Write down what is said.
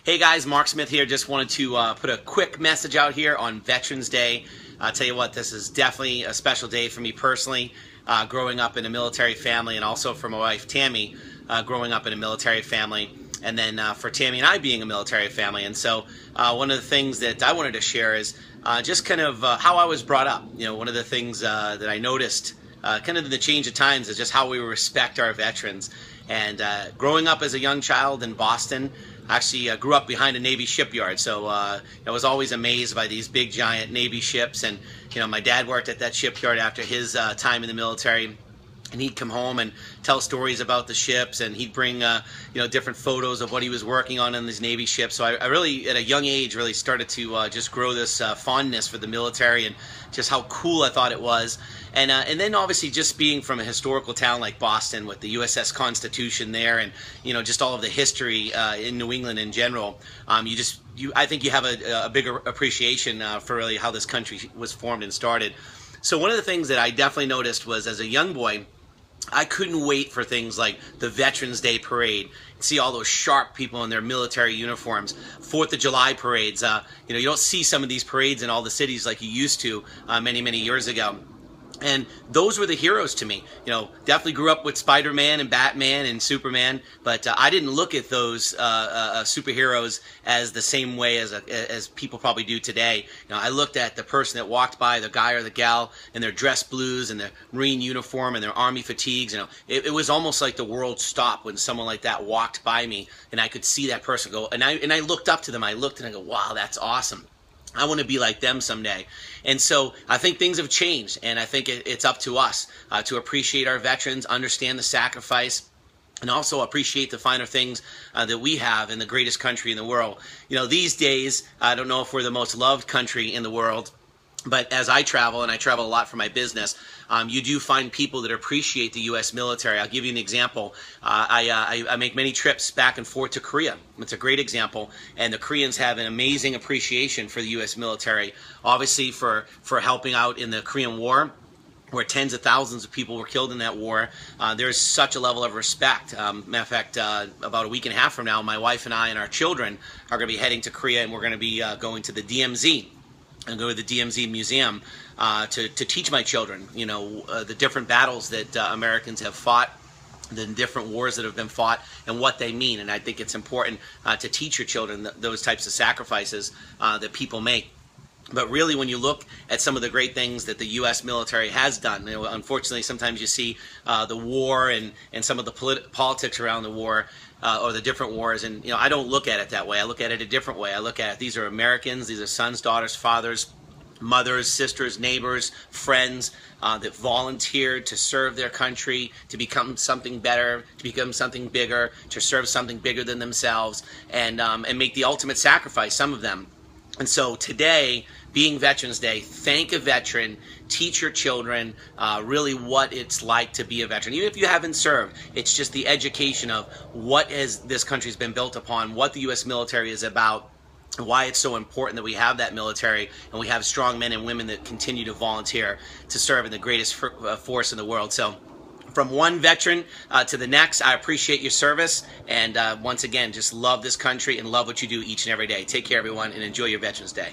Hey guys, Mark Smith here. Just wanted to put a quick message out here on Veterans Day. I'll tell you what, this is definitely a special day for me personally, growing up in a military family, and also for my wife Tammy, growing up in a military family, and then for Tammy and I being a military family. And so one of the things that I wanted to share is just kind of how I was brought up. You know, one of the things that I noticed kind of in the change of times is just how we respect our veterans. And growing up as a young child in Boston, I actually grew up behind a Navy shipyard, so I was always amazed by these big giant Navy ships. And you know, my dad worked at that shipyard after his time in the military, and he'd come home and tell stories about the ships, and he'd bring you know, different photos of what he was working on in these Navy ships. So I really, at a young age, really started to just grow this fondness for the military and just how cool I thought it was. And then obviously just being from a historical town like Boston with the USS Constitution there, and you know, just all of the history in New England in general, I think you have a bigger appreciation for really how this country was formed and started. So one of the things that I definitely noticed was, as a young boy, I couldn't wait for things like the Veterans Day parade. See all those sharp people in their military uniforms. 4th of July parades. You know, you don't see some of these parades in all the cities like you used to many years ago. And those were the heroes to me. You know, definitely grew up with Spider-Man and Batman and Superman, but I didn't look at those superheroes as the same way as people probably do today. You know, I looked at the person that walked by, the guy or the gal, in their dress blues and their Marine uniform and their Army fatigues. You know, it was almost like the world stopped when someone like that walked by me, and I could see that person go. And I looked up to them. I looked and I go, "Wow, that's awesome. I want to be like them someday." And so I think things have changed, and I think it's up to us to appreciate our veterans, understand the sacrifice, and also appreciate the finer things that we have in the greatest country in the world. You know, these days, I don't know if we're the most loved country in the world, but as I travel, and I travel a lot for my business, you do find people that appreciate the U.S. military. I'll give you an example. I make many trips back and forth to Korea. It's a great example, and the Koreans have an amazing appreciation for the U.S. military, obviously for helping out in the Korean War, where tens of thousands of people were killed in that war. There's such a level of respect. Matter of fact, about a week and a half from now, my wife and I and our children are going to be heading to Korea, and we're going to be going to the DMZ and go to the DMZ Museum to teach my children, you know, the different battles that Americans have fought, the different wars that have been fought, and what they mean. And I think it's important to teach your children those types of sacrifices that people make. But really, when you look at some of the great things that the U.S. military has done, you know, unfortunately, sometimes you see the war and some of the politics around the war, or the different wars, and you know, I don't look at it that way. I look at it a different way. I look at it, these are Americans, these are sons, daughters, fathers, mothers, sisters, neighbors, friends that volunteered to serve their country, to become something better, to become something bigger, to serve something bigger than themselves, and make the ultimate sacrifice, some of them. And so today, being Veterans Day, thank a veteran, teach your children really what it's like to be a veteran. Even if you haven't served, it's just the education of what this country's been built upon, what the U.S. military is about, and why it's so important that we have that military, and we have strong men and women that continue to volunteer to serve in the greatest force in the world. So from one veteran to the next, I appreciate your service, and once again, just love this country and love what you do each and every day. Take care, everyone, and enjoy your Veterans Day.